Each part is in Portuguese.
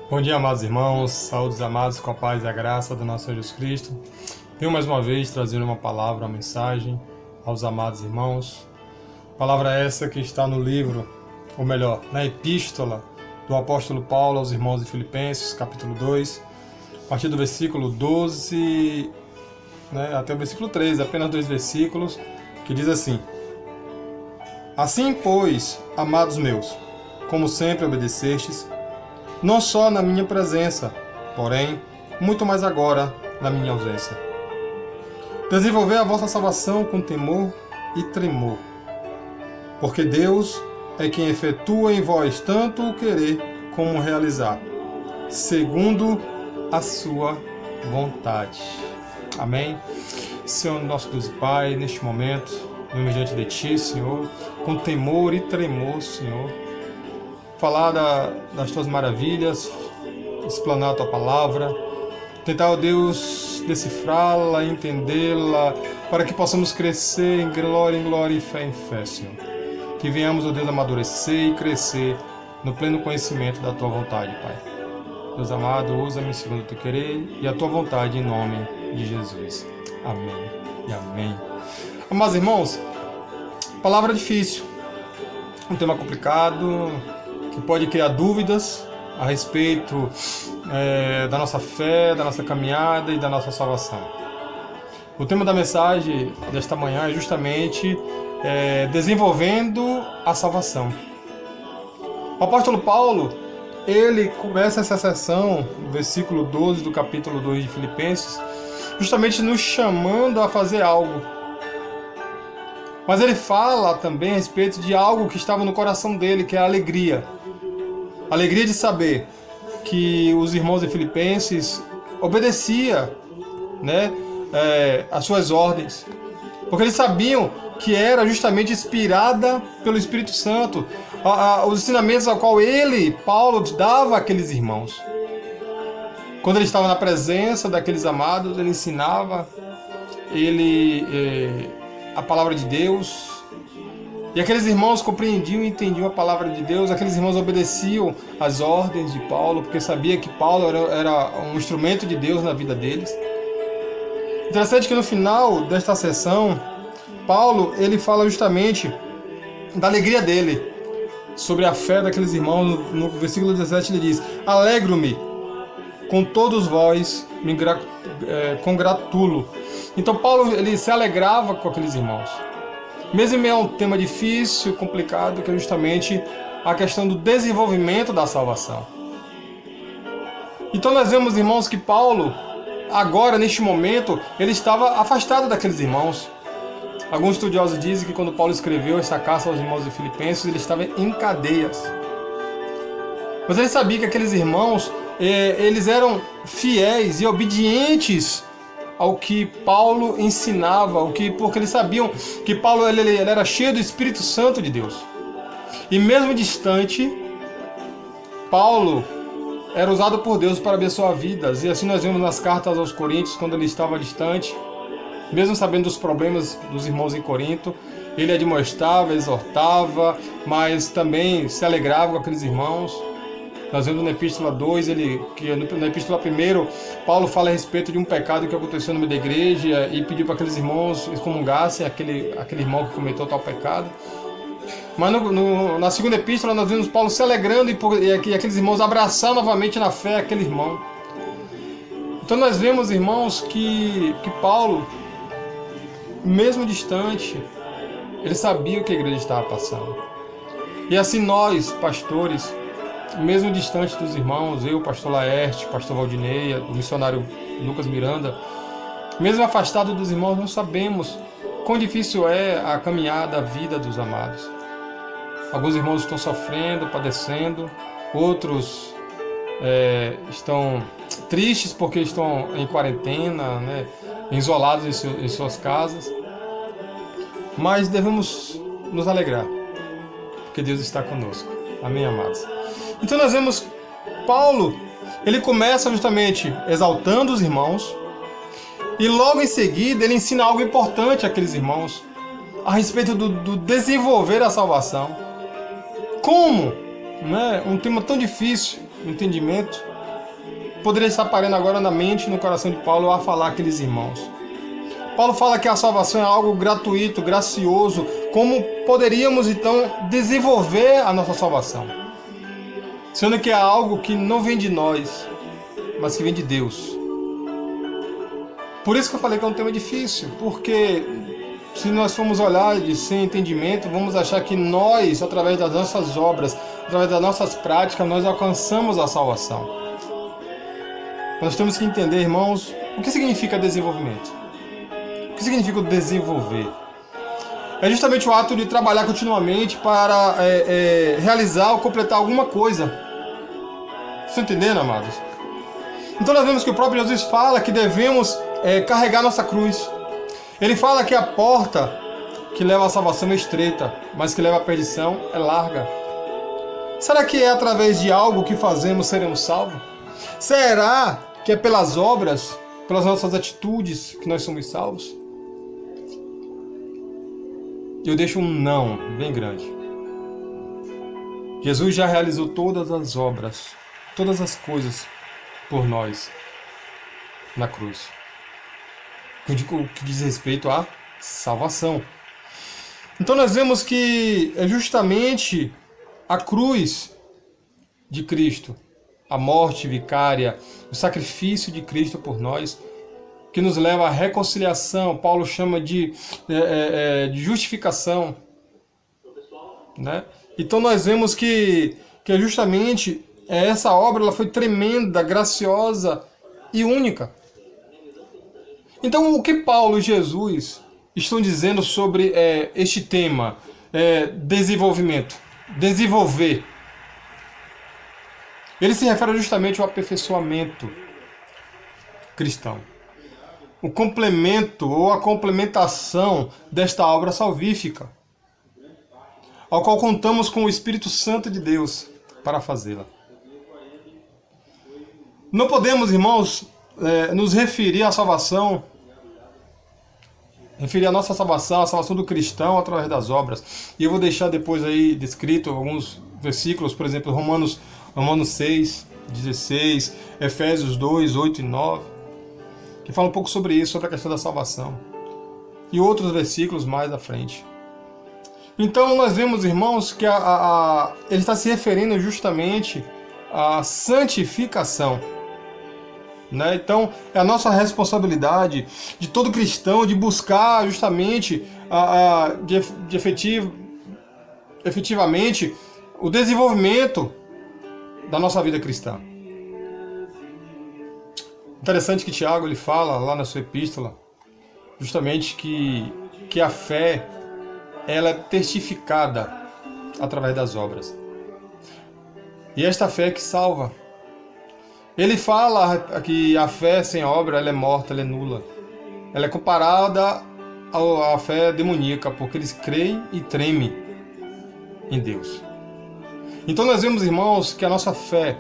Bom dia, amados irmãos, saúdes amados com a paz e a graça do nosso Senhor Jesus Cristo. Venho mais uma vez trazer uma palavra, uma mensagem aos amados irmãos. Palavra essa que está no livro, ou melhor, na epístola do apóstolo Paulo aos irmãos de Filipenses, capítulo 2, a partir do versículo 12, até o versículo 13, apenas 2 versículos, que diz assim: Assim, pois, amados meus, como sempre obedecestes, não só na minha presença, porém, muito mais agora na minha ausência. Desenvolver a vossa salvação com temor e tremor, porque Deus é quem efetua em vós tanto o querer como o realizar, segundo a sua vontade. Amém? Senhor nosso Deus e Pai, neste momento, venho diante de Ti, Senhor, com temor e tremor, Senhor, falar das Tuas maravilhas, explanar a Tua palavra, tentar, ó Deus, decifrá-la, entendê-la, para que possamos crescer em glória e fé em fé, Senhor. Que venhamos, ó Deus, amadurecer e crescer no pleno conhecimento da Tua vontade, Pai. Deus amado, usa-me segundo o Teu querer e a Tua vontade, em nome de Jesus. Amém e amém. Amados irmãos, palavra difícil, um tema complicado, que pode criar dúvidas a respeito da nossa fé, da nossa caminhada e da nossa salvação. O tema da mensagem desta manhã é justamente desenvolvendo a salvação. O apóstolo Paulo, ele começa essa sessão, no versículo 12 do capítulo 2 de Filipenses, justamente nos chamando a fazer algo. Mas ele fala também a respeito de algo que estava no coração dele, que é a alegria. A alegria de saber que os irmãos de Filipenses obedeciam, as suas ordens. Porque eles sabiam que era justamente inspirada pelo Espírito Santo, os ensinamentos ao qual Paulo, dava àqueles irmãos. Quando ele estava na presença daqueles amados, ele ensinava a palavra de Deus. E aqueles irmãos compreendiam e entendiam a palavra de Deus, aqueles irmãos obedeciam às ordens de Paulo, porque sabia que Paulo era um instrumento de Deus na vida deles. Interessante que no final desta sessão, Paulo ele fala justamente da alegria dele, sobre a fé daqueles irmãos. No versículo 17 ele diz: Alegro-me com todos vós, me congratulo. Então Paulo ele se alegrava com aqueles irmãos. Mesmo é um tema difícil, complicado, que é justamente a questão do desenvolvimento da salvação. Então nós vemos, irmãos, que Paulo, agora, neste momento, ele estava afastado daqueles irmãos. Alguns estudiosos dizem que quando Paulo escreveu essa carta aos irmãos de Filipenses, ele estava em cadeias. Mas ele sabia que aqueles irmãos, eles eram fiéis e obedientes ao que Paulo ensinava, porque eles sabiam que Paulo ele era cheio do Espírito Santo de Deus. E mesmo distante, Paulo era usado por Deus para abençoar vidas. E assim nós vemos nas cartas aos Coríntios, quando ele estava distante, mesmo sabendo dos problemas dos irmãos em Corinto, ele admoestava, exortava, mas também se alegrava com aqueles irmãos. Nós vemos na Epístola 2, na Epístola 1, Paulo fala a respeito de um pecado que aconteceu no meio da igreja e pediu para aqueles irmãos excomungassem aquele irmão que cometeu tal pecado. Mas na segunda epístola nós vemos Paulo se alegrando e aqueles irmãos abraçar novamente na fé aquele irmão. Então nós vemos, irmãos, que Paulo, mesmo distante, ele sabia o que a igreja estava passando. E assim nós, pastores, mesmo distante dos irmãos, eu, pastor Laerte, pastor Valdinei, o missionário Lucas Miranda, mesmo afastado dos irmãos, não sabemos quão difícil é a caminhada, a vida dos amados. Alguns irmãos estão sofrendo, padecendo, outros estão tristes porque estão em quarentena, isolados em suas casas. Mas devemos nos alegrar, porque Deus está conosco. Amém, amados? Então nós vemos Paulo, ele começa justamente exaltando os irmãos e logo em seguida ele ensina algo importante àqueles irmãos a respeito do desenvolver a salvação. Como? Um tema tão difícil, o entendimento. poderia estar parando agora na mente e no coração de Paulo a falar àqueles irmãos? Paulo fala que a salvação é algo gratuito, gracioso. Como poderíamos então desenvolver a nossa salvação? Sendo que é algo que não vem de nós, mas que vem de Deus. Por isso que eu falei que é um tema difícil, porque se nós formos olhar sem entendimento, vamos achar que nós, através das nossas obras, através das nossas práticas, nós alcançamos a salvação. Nós temos que entender, irmãos, o que significa desenvolvimento. O que significa desenvolver? É justamente o ato de trabalhar continuamente para realizar ou completar alguma coisa. Vocês estão entendendo, amados? Então nós vemos que o próprio Jesus fala que devemos carregar nossa cruz. Ele fala que a porta que leva à salvação é estreita, mas que leva à perdição é larga. Será que é através de algo que fazemos seremos salvos? Será que é pelas obras, pelas nossas atitudes que nós somos salvos? Eu deixo um não bem grande. Jesus já realizou todas as obras, todas as coisas por nós na cruz. O que diz respeito à salvação. Então nós vemos que é justamente a cruz de Cristo, a morte vicária, o sacrifício de Cristo por nós, que nos leva à reconciliação. Paulo chama de justificação, né? Então nós vemos que justamente essa obra ela foi tremenda, graciosa e única. Então o que Paulo e Jesus estão dizendo sobre este tema, desenvolvimento, desenvolver? Ele se refere justamente ao aperfeiçoamento cristão. O complemento ou a complementação desta obra salvífica, ao qual contamos com o Espírito Santo de Deus para fazê-la. Não podemos, irmãos, nos referir à salvação, referir a nossa salvação, a salvação do cristão através das obras. E eu vou deixar depois aí descrito alguns versículos, por exemplo, Romanos 6, 16, Efésios 2, 8 e 9. Que fala um pouco sobre isso, sobre a questão da salvação. E outros versículos mais à frente. Então nós vemos, irmãos, que ele está se referindo justamente à santificação. Né? Então é a nossa responsabilidade de todo cristão de buscar justamente efetivamente o desenvolvimento da nossa vida cristã. Interessante que Tiago ele fala lá na sua epístola justamente que a fé ela é testificada através das obras. E esta fé é que salva. Ele fala que a fé sem obra ela é morta, ela é nula. Ela é comparada à fé demoníaca, porque eles creem e tremem em Deus. Então nós vemos, irmãos, que a nossa fé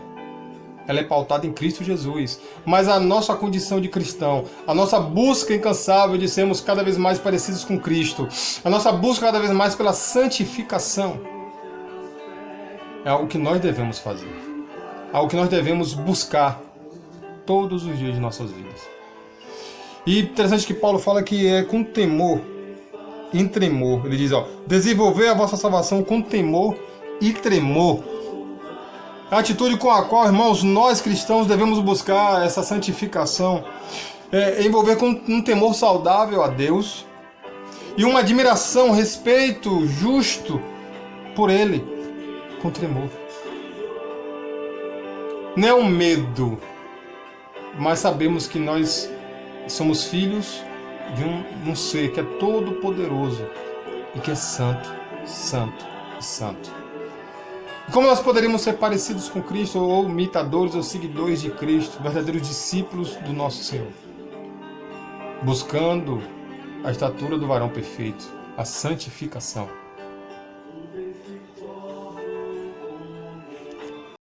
ela é pautada em Cristo Jesus. Mas a nossa condição de cristão, a nossa busca incansável de sermos cada vez mais parecidos com Cristo, a nossa busca cada vez mais pela santificação, é algo que nós devemos fazer. Algo que nós devemos buscar todos os dias de nossas vidas. E interessante que Paulo fala que é com temor e tremor. Ele diz, desenvolver a vossa salvação com temor e tremor. A atitude com a qual, irmãos, nós cristãos devemos buscar essa santificação é envolver com um temor saudável a Deus e uma admiração, respeito justo por Ele, com tremor. Não é um medo, mas sabemos que nós somos filhos de um ser que é todo poderoso e que é santo, santo e santo. E como nós poderíamos ser parecidos com Cristo, ou imitadores ou seguidores de Cristo, verdadeiros discípulos do nosso Senhor? Buscando a estatura do varão perfeito, a santificação.